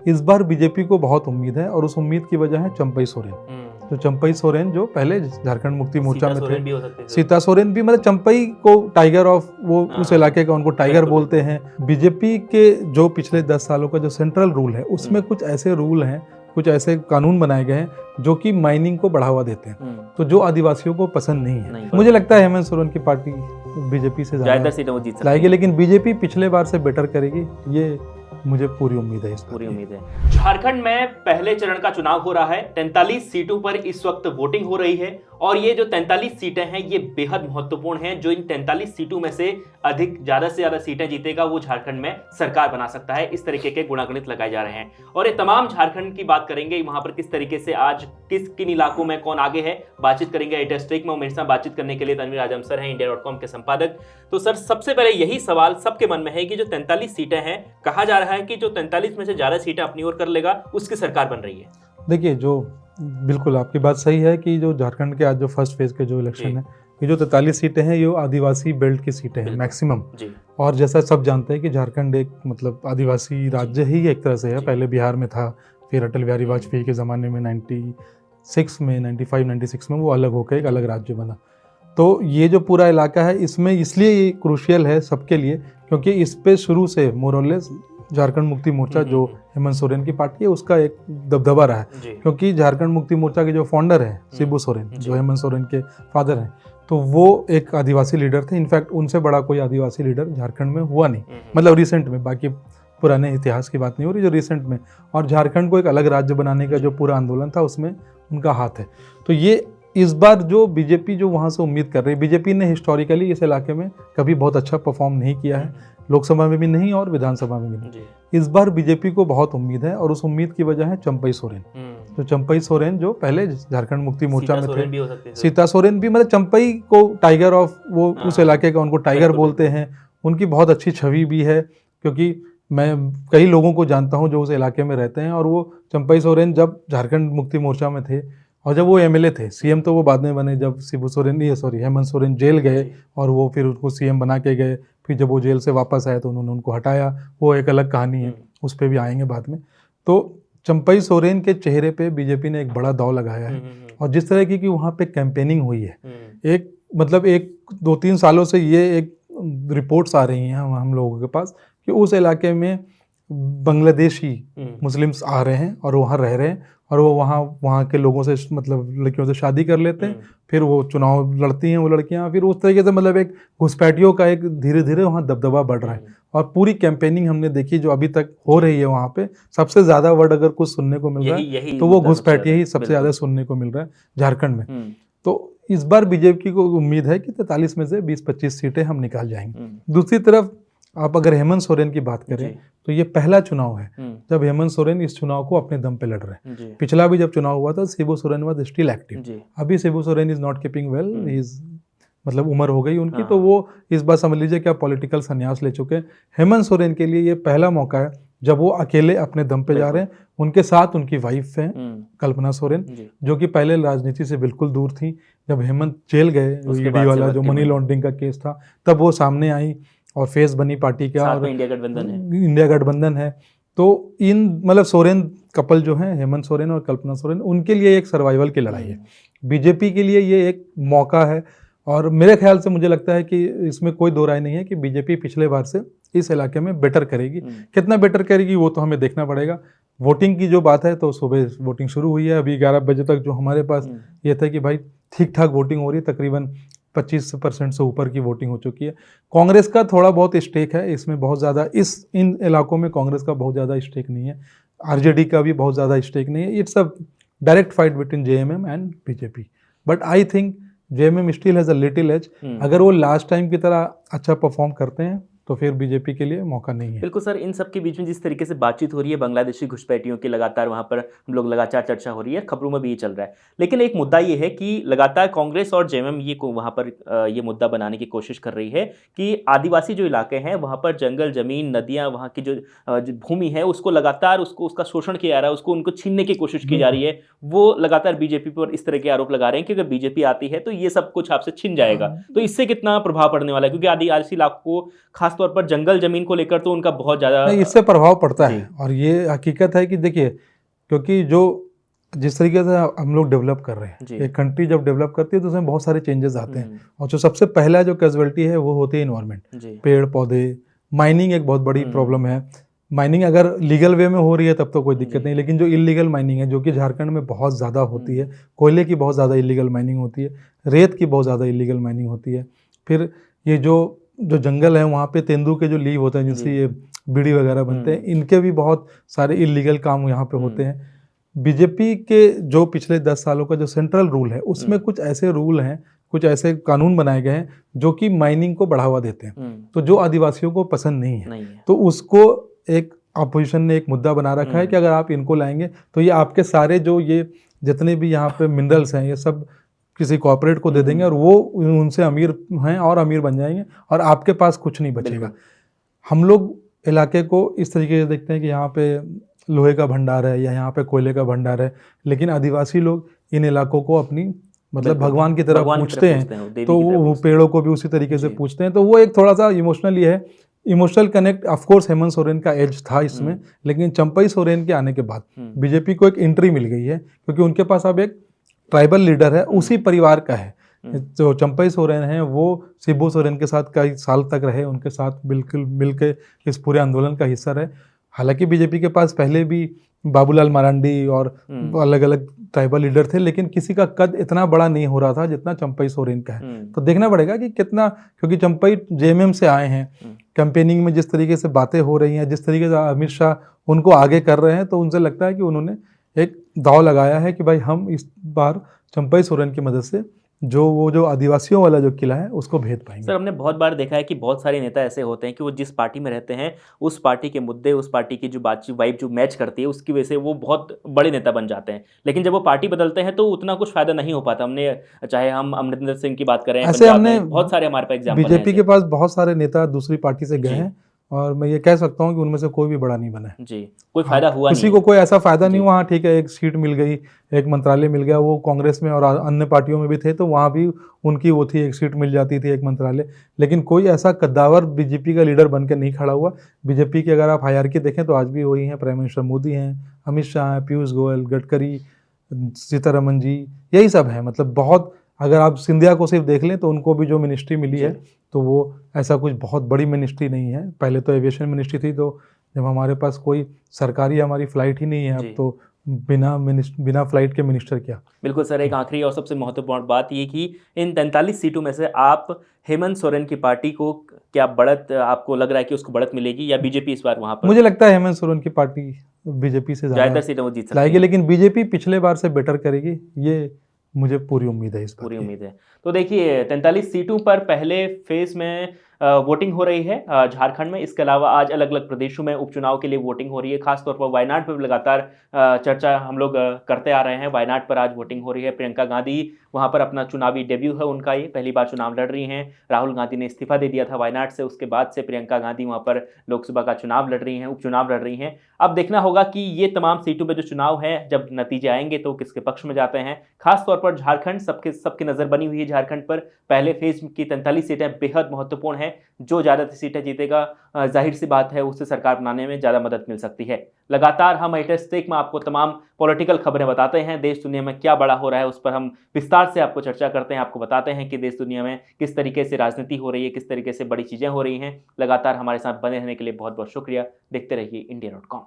इस बार बीजेपी को बहुत उम्मीद है और उस उम्मीद की वजह है चंपई सोरेन। तो चंपई सोरेन जो पहले झारखंड मुक्ति मोर्चा में थे, सीता सोरेन भी, मतलब चंपई को टाइगर ऑफ वो उस इलाके का उनको टाइगर बोलते हैं। बीजेपी के जो पिछले 10 सालों का जो सेंट्रल रूल है उसमें कुछ ऐसे रूल हैं, कुछ ऐसे कानून बनाए गए हैं जो कि माइनिंग को बढ़ावा देते हैं, तो जो आदिवासियों को पसंद नहीं है। मुझे लगता है हेमंत सोरेन की पार्टी बीजेपी से ज्यादा सीटें वो जीत लाएगी, लेकिन बीजेपी पिछले बार से बेटर करेगी, ये मुझे पूरी उम्मीद है। पूरी उम्मीद है। झारखंड में पहले चरण का चुनाव हो रहा है। 43 सीटों पर इस वक्त वोटिंग हो रही है और ये जो 43 सीटें हैं ये बेहद महत्वपूर्ण हैं। जो इन 43 सीटों में से ज्यादा से ज्यादा सीटें जीतेगा वो झारखंड में सरकार बना सकता है। इस तरीके के गुणागणित लगाए जा रहे हैं और ये तमाम झारखंड की बात करेंगे, वहां पर किस तरीके से आज किन इलाकों में कौन आगे है, बातचीत करेंगे। डिस्ट्रिक्ट में मेरे साथ बातचीत करने के लिए तनवीर आजम सर हैं, इंडिया.com के संपादक। तो सर, सबसे पहले यही सवाल सबके मन में है कि जो 43 सीटें हैं, कहा जा रहा है कि जो 43 में से ज्यादा सीटें अपनी ओर कर लेगा उसकी सरकार बन रही है। देखिए, जो बिल्कुल आपकी बात सही है कि जो झारखंड के आज जो फर्स्ट फेज के जो इलेक्शन है, ये जो 43 सीटें हैं ये आदिवासी बेल्ट की सीटें हैं मैक्सिमम। और जैसा सब जानते हैं कि झारखंड एक मतलब आदिवासी राज्य ही एक तरह से है। पहले बिहार में था, फिर अटल बिहारी वाजपेयी के ज़माने में 96 में 96 में वो अलग होकर एक अलग राज्य बना। तो ये जो पूरा इलाका है इसमें इसलिए ये क्रूशियल है सबके लिए क्योंकि इस पे शुरू से मोरलेस झारखंड मुक्ति मोर्चा जो हेमंत सोरेन की पार्टी है उसका एक दबदबा रहा है, क्योंकि झारखंड मुक्ति मोर्चा के जो फाउंडर हैं शिबू सोरेन, जो हेमंत सोरेन के फादर हैं, तो वो एक आदिवासी लीडर थे। इनफैक्ट उनसे बड़ा कोई आदिवासी लीडर झारखंड में हुआ नहीं, मतलब रिसेंट में, बाकी पुराने इतिहास की बात नहीं हो रही, जो रिसेंट में। और झारखंड को एक अलग राज्य बनाने का जो पूरा आंदोलन था उसमें उनका हाथ है। तो ये इस बार जो बीजेपी जो वहाँ से उम्मीद कर रही है, बीजेपी ने हिस्टोरिकली इस इलाके में कभी बहुत अच्छा परफॉर्म नहीं किया है, लोकसभा में भी नहीं और विधानसभा में भी नहीं। इस बार बीजेपी को बहुत उम्मीद है और उस उम्मीद की वजह है चंपई सोरेन। तो चंपई सोरेन जो पहले झारखंड मुक्ति मोर्चा में थे, सीता सोरेन भी, मतलब चंपई को टाइगर ऑफ वो उस इलाके का उनको टाइगर बोलते हैं। उनकी बहुत अच्छी छवि भी है, क्योंकि मैं कई लोगों को जानता हूं जो उस इलाके में रहते हैं। और वो चंपई सोरेन जब झारखंड मुक्ति मोर्चा में थे और जब वो एमएलए थे, सीएम तो वो बाद में बने जब हेमंत सोरेन जेल गए और वो फिर उसको सीएम बना के गए। फिर जब वो जेल से वापस आए तो उन्होंने उनको हटाया, वो एक अलग कहानी है, उस पर भी आएंगे बाद में। तो चंपई सोरेन के चेहरे पे बीजेपी ने एक बड़ा दांव लगाया है और जिस तरह की वहाँ पे कैंपेनिंग हुई है, एक मतलब 1-2-3 सालों से ये एक रिपोर्ट्स आ रही हैं हम लोगों के पास कि उस इलाके में बांग्लादेशी मुस्लिम्स आ रहे हैं और वहाँ रह रहे हैं और वो वहाँ के लोगों से, मतलब लड़कियों से शादी कर लेते हैं, फिर वो चुनाव लड़ती हैं वो लड़कियाँ, फिर उस तरीके से मतलब एक घुसपैठियों का एक धीरे धीरे वहाँ दबदबा बढ़ रहा है। और पूरी कैंपेनिंग हमने देखी जो अभी तक हो रही है वहाँ पे, सबसे ज़्यादा वर्ड अगर कुछ सुनने को मिल रहा है तो वो घुसपैठिया ही सबसे ज़्यादा सुनने को मिल रहा है झारखंड में। तो इस बार बीजेपी को उम्मीद है कि 43 में से 20-25 सीटें हम निकाल जाएंगे। दूसरी तरफ आप अगर हेमंत सोरेन की बात करें तो ये पहला चुनाव है जब हेमंत सोरेन इस चुनाव को अपने दम पे लड़ रहे हैं। पिछला भी जब चुनाव हुआ था Shibu Soren was still active. अभी Shibu Soren is not keeping well, मतलब उम्र हो गई उनकी, तो वो इस बार समझ लीजिए क्या पॉलिटिकल संन्यास ले चुके हैं। हेमंत सोरेन के लिए ये पहला मौका है जब वो अकेले अपने दम पे जा रहे हैं। उनके साथ उनकी वाइफ हैं कल्पना सोरेन, जो कि पहले राजनीति से बिल्कुल दूर थी। जब हेमंत जेल गए, ईडी वाला जो मनी लॉन्ड्रिंग का केस था, तब वो सामने आई और फेस बनी पार्टी का, और इंडिया गठबंधन है। तो इन मतलब सोरेन कपल जो है, हेमंत सोरेन और कल्पना सोरेन, उनके लिए एक सर्वाइवल की लड़ाई है। बीजेपी के लिए ये एक मौका है और मेरे ख्याल से मुझे लगता है कि इसमें कोई दो राय नहीं है कि बीजेपी पिछले बार से इस इलाके में बेटर करेगी। कितना बेटर करेगी वो तो हमें देखना पड़ेगा। वोटिंग की जो बात है तो सुबह वोटिंग शुरू हुई है, अभी 11 बजे तक जो हमारे पास ये था कि भाई ठीक ठाक वोटिंग हो रही है, तकरीबन 25% से ऊपर की वोटिंग हो चुकी है। कांग्रेस का थोड़ा बहुत स्टेक है इसमें, बहुत ज़्यादा इन इलाकों में कांग्रेस का बहुत ज़्यादा स्टेक नहीं है, आरजेडी का भी बहुत ज़्यादा स्टेक नहीं है। It's a direct fight between JMM and BJP, but I think JMM still has a little edge. अगर वो लास्ट टाइम की तरह अच्छा परफॉर्म करते हैं तो फिर बीजेपी के लिए मौका नहीं है। बिल्कुल सर, इन सब के बीच में जिस तरीके से बातचीत हो रही है बांग्लादेशी घुसपैठियों की, लगातार वहां पर हम लोग लगातार चर्चा हो रही है, खबरों में भी ये चल रहा है। लेकिन एक मुद्दा ये है कि लगातार कांग्रेस और जेएमएम ये वहां पर ये मुद्दा बनाने की कोशिश कर रही है कि आदिवासी जो इलाके हैं वहां पर जंगल, जमीन, नदियां, वहां की जो भूमि है उसको लगातार उसका शोषण किया जा रहा है, उसको उनको छीनने की कोशिश की जा रही है। वो लगातार बीजेपी पर इस तरह के आरोप लगा रहे हैं कि अगर बीजेपी आती है तो ये सब कुछ आपसे छिन जाएगा। तो इससे कितना प्रभाव पड़ने वाला है, क्योंकि आदिवासी इलाकों को खास खासतौर पर जंगल जमीन को लेकर तो उनका बहुत ज्यादा इससे प्रभाव पड़ता है। और ये हकीकत है कि देखिए, क्योंकि जो जिस तरीके से हम लोग डेवलप कर रहे हैं, एक कंट्री जब डेवलप करती है तो उसमें बहुत सारे चेंजेस आते हैं, और जो सबसे पहला जो कैजुअलिटी है वो होती है इन्वायरमेंट, पेड़ पौधे। माइनिंग एक बहुत बड़ी प्रॉब्लम है। माइनिंग अगर लीगल वे में हो रही है तब तो कोई दिक्कत नहीं, लेकिन जो इलीगल माइनिंग है, जो कि झारखंड में बहुत ज़्यादा होती है, कोयले की बहुत ज़्यादा इलीगल माइनिंग होती है, रेत की बहुत ज़्यादा इलीगल माइनिंग होती है। फिर ये जो जंगल है वहाँ पे तेंदू के जो लीव होते हैं जिनसे ये बीड़ी वगैरह बनते हैं, इनके भी बहुत सारे इलीगल काम यहाँ पे होते हैं। बीजेपी के जो पिछले 10 सालों का जो सेंट्रल रूल है उसमें कुछ ऐसे रूल हैं, कुछ ऐसे कानून बनाए गए हैं जो कि माइनिंग को बढ़ावा देते हैं, तो जो आदिवासियों को पसंद नहीं है। तो उसको एक अपोजिशन ने एक मुद्दा बना रखा है कि अगर आप इनको लाएंगे तो ये आपके सारे जो ये जितने भी यहाँ पे मिनरल्स हैं ये सब किसी कॉर्पोरेट को दे देंगे और वो उनसे अमीर हैं और अमीर बन जाएंगे और आपके पास कुछ नहीं बचेगा। हम लोग इलाके को इस तरीके से देखते हैं कि यहाँ पे लोहे का भंडार है या यहाँ पे कोयले का भंडार है, लेकिन आदिवासी लोग इन इलाकों को अपनी मतलब भगवान की तरह पूछते हैं, तो वो पेड़ों को भी उसी तरीके से पूछते हैं। तो वो एक थोड़ा सा इमोशनली है, emotional connect. Of course Hemant Soren का एज था इसमें, लेकिन चंपई सोरेन के आने के बाद बीजेपी को एक एंट्री मिल गई है, क्योंकि उनके पास अब एक ट्राइबल लीडर है, उसी परिवार का है। जो चंपई सोरेन हैं वो शिबू सोरेन के साथ कई साल तक रहे, उनके साथ बिल्कुल मिलके इस पूरे आंदोलन का हिस्सा रहे। हालांकि बीजेपी के पास पहले भी बाबूलाल मरांडी और अलग अलग ट्राइबल लीडर थे, लेकिन किसी का कद इतना बड़ा नहीं हो रहा था जितना चंपई सोरेन का है। तो देखना पड़ेगा कि कितना, क्योंकि चंपई जेएमएम से आए हैं, कैंपेनिंग में जिस तरीके से बातें हो रही हैं, जिस तरीके से अमित शाह उनको आगे कर रहे हैं, तो उनसे लगता है कि उन्होंने एक दाव लगाया है कि भाई हम इस बार चंपई सोरेन की मदद से जो आदिवासियों वाला जो किला है उसको भेद पाएंगे। सर, हमने बहुत बार देखा है कि बहुत सारे नेता ऐसे होते हैं कि वो जिस पार्टी में रहते हैं उस पार्टी के मुद्दे, उस पार्टी की जो बातचीत वाइब जो मैच करती है उसकी वजह से वो बहुत बड़े नेता बन जाते हैं, लेकिन जब वो पार्टी बदलते हैं तो उतना कुछ फायदा नहीं हो पाता। हमने चाहे हम अमरिंदर सिंह की बात करें, ऐसे हमने बहुत सारे हमारे पास एग्जाम्पल हैं। बीजेपी के पास बहुत सारे नेता दूसरी पार्टी से गए हैं और मैं ये कह सकता हूँ कि उनमें से कोई भी बड़ा नहीं बना है जी, कोई फायदा हुआ किसी को, कोई ऐसा फायदा नहीं हुआ। हाँ ठीक है, एक सीट मिल गई, एक मंत्रालय मिल गया, वो कांग्रेस में और अन्य पार्टियों में भी थे तो वहाँ भी उनकी वो थी, एक सीट मिल जाती थी, एक मंत्रालय, लेकिन कोई ऐसा कद्दावर बीजेपी का लीडर बनकर नहीं खड़ा हुआ। बीजेपी की अगर आप हायरार्की देखें तो आज भी वही हैं, प्राइम मिनिस्टर मोदी हैं, अमित शाह हैं, पीयूष गोयल, गडकरी, सीतारमन जी, यही सब है। मतलब बहुत, अगर आप सिंधिया को सिर्फ देख लें तो उनको भी जो मिनिस्ट्री मिली है तो वो ऐसा कुछ बहुत बड़ी मिनिस्ट्री नहीं है। पहले तो एविएशन मिनिस्ट्री थी, तो जब हमारे पास कोई सरकारी हमारी फ्लाइट ही नहीं है अब तो बिना फ्लाइट के मिनिस्टर क्या। बिल्कुल सर, एक आखिरी और सबसे महत्वपूर्ण बात ये कि इन 43 सीटों में से आप हेमंत सोरेन की पार्टी को क्या बढ़त, आपको लग रहा है कि उसको बढ़त मिलेगी या बीजेपी इस बार वहां पर? मुझे लगता है हेमंत सोरेन की पार्टी बीजेपी से ज्यादा सीटें वो जीत लाएगी, लेकिन बीजेपी पिछले बार से बेटर करेगी, ये मुझे पूरी उम्मीद है। इस बार पूरी उम्मीद है। तो देखिए 43 सीटों पर पहले फेज में वोटिंग हो रही है झारखंड में। इसके अलावा आज अलग अलग प्रदेशों में उपचुनाव के लिए वोटिंग हो रही है। खासतौर पर वायनाड पर लगातार चर्चा हम लोग करते आ रहे हैं। वायनाड पर आज वोटिंग हो रही है। प्रियंका गांधी वहां पर अपना चुनावी डेब्यू है उनका, ये पहली बार चुनाव लड़ रही हैं। राहुल गांधी ने इस्तीफा दे दिया था वायनाड से, उसके बाद से प्रियंका गांधी वहां पर लोकसभा का चुनाव लड़ रही हैं, उपचुनाव लड़ रही हैं। अब देखना होगा कि ये तमाम सीटों पर जो चुनाव है जब नतीजे आएंगे तो किसके पक्ष में जाते हैं। खासतौर पर झारखंड, सबकी नजर बनी हुई है झारखंड पर। पहले फेज की 43 सीटें बेहद महत्वपूर्ण है। जो ज्यादा सीटें जीतेगा जाहिर सी बात है उससे सरकार बनाने में ज्यादा मदद मिल सकती है। लगातार हम एटेस्टेक में आपको तमाम पॉलिटिकल खबरें बताते हैं। देश दुनिया में क्या बड़ा हो रहा है उस पर हम विस्तार से आपको चर्चा करते हैं, आपको बताते हैं कि देश दुनिया में किस तरीके से राजनीति हो रही है, किस तरीके से बड़ी चीजें हो रही हैं। लगातार हमारे साथ बने रहने के लिए बहुत बहुत शुक्रिया। देखते रहिए इंडिया.com।